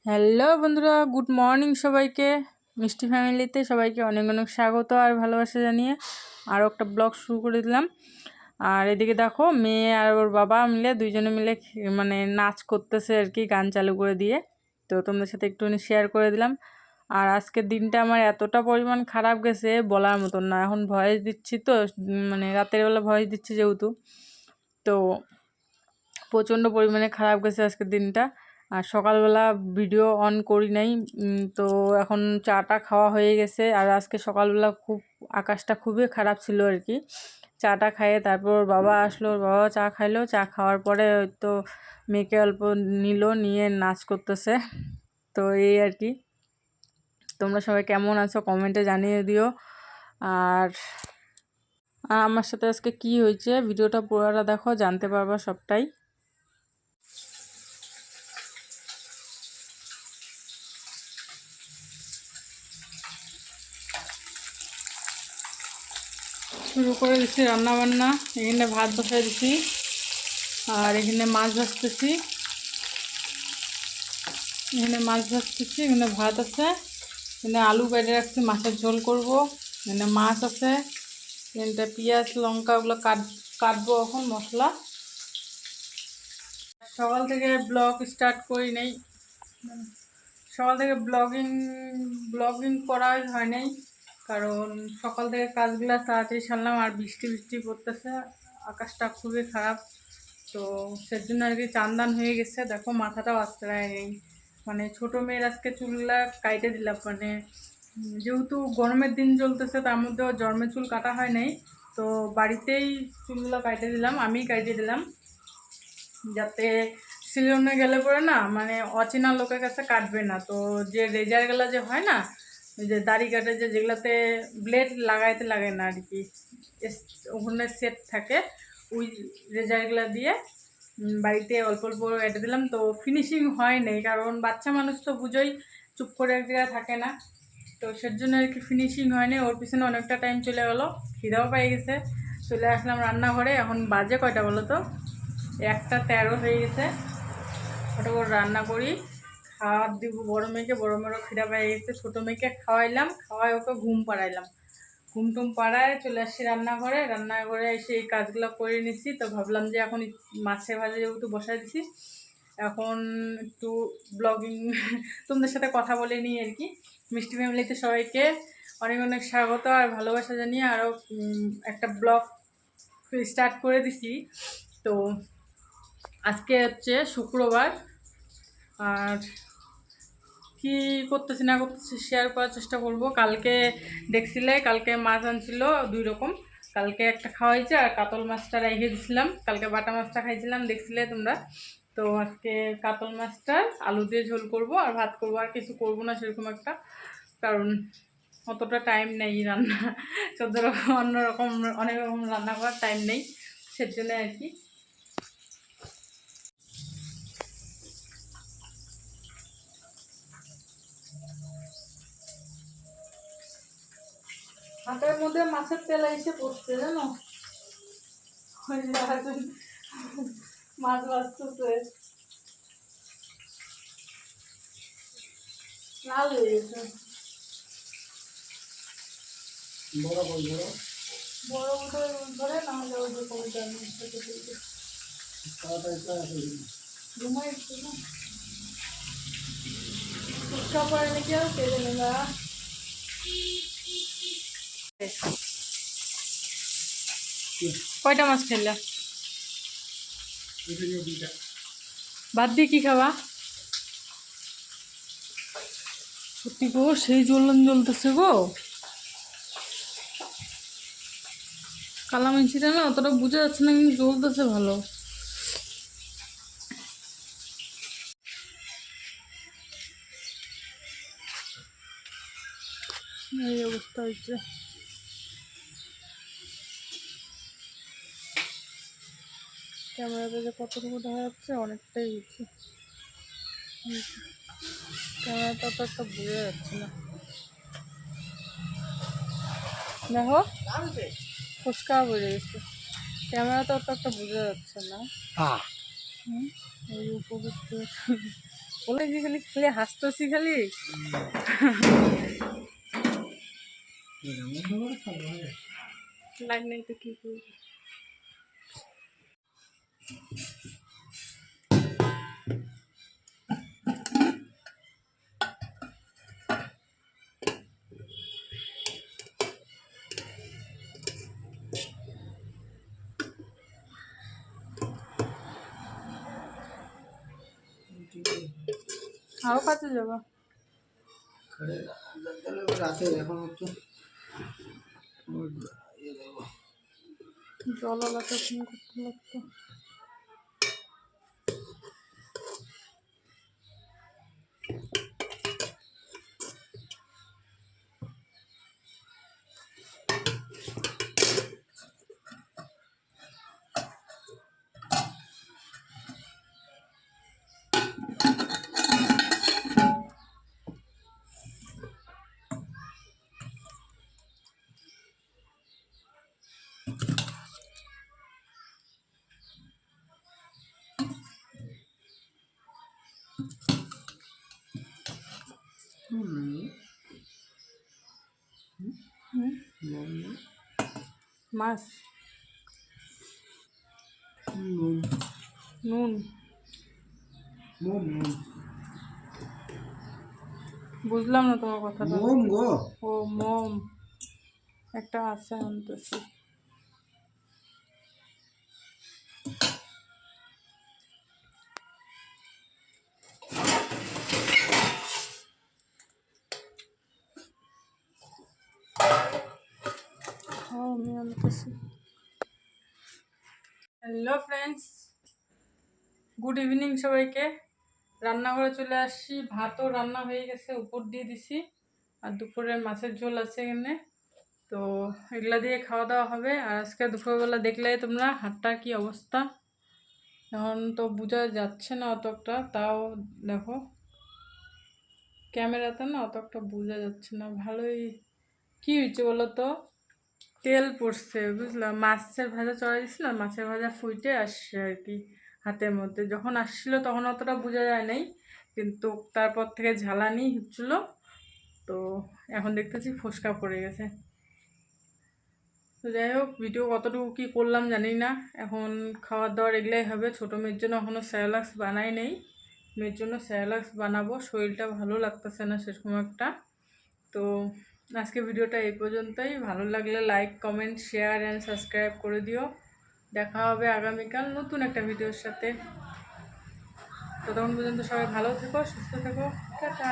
Hello বন্ধুরা, good morning সবাইকে। মিষ্টি ফ্যামিলিতে সবাইকে অনেক অনেক স্বাগত আর ভালোবাসা জানিয়ে আরও একটা ব্লগ শুরু করে দিলাম। আর এদিকে দেখো, মেয়ে আর ওর বাবা মিলে দুইজনে মিলে মানে নাচ করতেছে আর কি, গান চালু করে দিয়ে। তো তোমাদের সাথে একটুখানি শেয়ার করে দিলাম। আর আজকের দিনটা আমার এতটা পরিমাণ খারাপ গেছে বলার মতন না। এখন ভয়েস দিচ্ছি তো, মানে রাতের বেলা ভয়েস দিচ্ছি যেহেতু, তো প্রচণ্ড পরিমাণে খারাপ গেছে আজকের দিনটা। আর সকালবেলা ভিডিও অন করি নাই, তো এখন চাটা খাওয়া হয়ে গেছে। আর আজকে সকালবেলা খুব আকাশটা খুবই খারাপ ছিল আর কি। চাটা খাইয়ে তারপর বাবা আসলো, ওর বাবা চা খাইলো, চা খাওয়ার পরে তো মেয়েকে অল্প নিয়ে নাচ করতেছে। তো এই আর কি। তোমরা সবাই কেমন আছো কমেন্টে জানিয়ে দিও। আর আমার সাথে আজকে কি হয়েছে ভিডিওটা পুরোটা দেখো, জানতে পারবা সবটাই। শুরু করে দিচ্ছি রান্না বান্না। এখানে ভাত বসাই দিচ্ছি আর এখানে মাছ ভাজতেছি। এখানে ভাত আছে, এখানে আলু কেটে রাখছি, মাছের ঝোল করব। এখানে মাছ আছে, এখানে পেঁয়াজ লঙ্কা ওগুলো কাটবো এখন মশলা। সকাল থেকে ব্লগ স্টার্ট করি নাই, সকাল থেকে ব্লগিং করা হয় নাই, কারণ সকাল থেকে কাজগুলো তাড়াতাড়ি সারলাম। আর বৃষ্টি বৃষ্টি পড়তেছে, আকাশটা খুবই খারাপ। তো সেজন্য আর কি চান্দান হয়ে গেছে। দেখো মাথাটাও আশ্রয় নেই, মানে ছোটো মেয়ের আজকে চুলগুলা কাইটে দিলাম। মানে যেহেতু গরমের দিন চলতেছে, তার মধ্যেও জন্মের চুল কাটা হয় নাই, তো বাড়িতেই চুলগুলো কাইটে দিলাম, আমিই কাইটে দিলাম, যাতে সিলনে গেলে পরে না মানে অচেনা লোকের কাছে কাটবে না। তো যে রেজারগুলো যে হয় না, যে দাড়ি কাটে যেগুলোতে ব্লেড লাগাইতে লাগে না আর কি, ওখানে সেট থাকে, ওই রেজারগুলো দিয়ে বাড়িতে অল্প অল্প কেটে দিলাম। তো ফিনিশিং হয় নাই, কারণ বাচ্চা মানুষ তো বুঝোই, চুপ করে এক জায়গায় থাকে না। তো সেজন্য আর কি ফিনিশিং হয়নি। ওর পিছনে অনেকটা টাইম চলে গেলো, খিদাও পেয়ে গেছে। চলে আসলাম রান্নাঘরে। এখন বাজে কয়টা বলো তো, 1:13 হয়ে গেছে। ফটোফট রান্না করি, খাওয়ার দিব বড়ো মেয়েকে। বড়ো মেয়েরও খিদা পেয়ে গেছে। ছোটো মেয়েকে খাওয়াইলাম, খাওয়াই ওকে ঘুম পাড়াইলাম। ঘুম টুম পাড়ায় চলে আসছি রান্নাঘরে এসে এই কাজগুলো করে নিচ্ছি। তো ভাবলাম যে এখন মাছে ভাজা যেহেতু বসাই দিচ্ছি, এখন একটু ব্লগিং তোমাদের সাথে কথা বলে নিই আর কি। মিষ্টি ফ্যামিলিতে সবাইকে অনেক অনেক স্বাগত আর ভালোবাসা জানিয়ে আরও একটা ব্লগ স্টার্ট করে দিছি। তো আজকে হচ্ছে শুক্রবার, আর কি করতেছি না করতেছি শেয়ার করার চেষ্টা করব। কালকে দেখছিলে, কালকে মাছ আনছিল 2 রকম। কালকে একটা খাওয়া হয়েছে, আর কাতল মাছটা রেখে দিয়েছিলাম। কালকে বাটা মাছটা খাইছিলাম, দেখছিলে তোমরা। তো আজকে কাতল মাছটার আলু দিয়ে ঝোল করব আর ভাত করব, আর কিছু করব না সেরকম একটা, কারণ অতটা টাইম নেই রান্না, 14 রকম অন্যরকম অনেক রকম রান্না করার টাইম নেই, সেজন্য আর কি। হাতের মধ্যে মাছের তেল এসে পড়ছে জানো, মাছ ভাজতেছে, লাল হয়ে গেছে। বড় ধরে না হলে ওই যে কবিতা ঘুমাই একটু না, ফুচকা পরে নাকি আর পেলে নেবা। কয়টা মাছ খেলা? ভাত দিয়ে কি খাবা? সত্যি গো, সেই জ্বলতেছে গো। কালা মাংসটা না অতটা বোঝা যাচ্ছে না, কিন্তু জ্বলতেছে ভালো। এই অবস্থা হচ্ছে। ক্যামেরাতে যে কতটুকু দেখা যাচ্ছে, অনেকটাই হচ্ছে। ক্যামেরাটা তো একটা বোঝা যাচ্ছে না। দেখো ফুচকা বোঝা গেছে, ক্যামেরাতে অত একটা বোঝা যাচ্ছে না। এই উপযুক্ত বলে যে খালি খালি হাসতেছি খালি। লাইন নেই তো কি করবো। আরো কাছে যাবো রাতে এখন একটু জলওয়ালাকে ফোন করতে লাগতো। মাছ নুন বুঝলাম না তোমার কথাটা। ও মম একটা আছে আনতেছি। আমি আনতেছি। হ্যালো ফ্রেন্ডস, গুড ইভিনিং সবাইকে। রান্নাঘরে চলে আসছি, ভাতও রান্না হয়ে গেছে, উপর দিয়ে দিছি, আর দুপুরে মাছের ঝোল আছে এখানে। তো এগুলা দিয়ে খাওয়া দাওয়া হবে। আর আজকে দুপুরবেলা দেখলে তোমরা হাতটার কি অবস্থা, এখন তো বোঝা যাচ্ছে না অত একটা, তাও দেখো ক্যামেরাতে না অত একটা বোঝা যাচ্ছে না ভালোই। কি হয়েছে বলো তো, তেল পড়ছে বুঝলাম, মাছের ভাজা চড়াই দিছিলাম, মাছের ভাজা ফুটে আসছে আর কি হাতের মধ্যে। যখন আসছিল তখন অতটা বোঝা যায় নাই, কিন্তু তারপর থেকে ঝালানি হচ্ছিলো, তো এখন দেখতেছি ফোসকা পড়ে গেছে। তো যাই হোক, ভিডিও কতটুকু কী করলাম জানি না। এখন খাওয়ার দাওয়ার এগুলাই হবে। ছোটো মেয়ের জন্য এখনও স্যালাক্স বানাই নেই, মেয়ের জন্য স্যালাক্স বানাবো। শরীরটা ভালো লাগতেছে না সেরকম একটা। তো আজকে ভিডিওটা এই পর্যন্তই। ভালো লাগলে like, comment, share and subscribe করে দিও। দেখা হবে আগামীকাল নতুন একটা ভিডিওর সাথে। ততক্ষণ পর্যন্ত সবাই ভালো থেকো, সুস্থ থেকো, টাটা।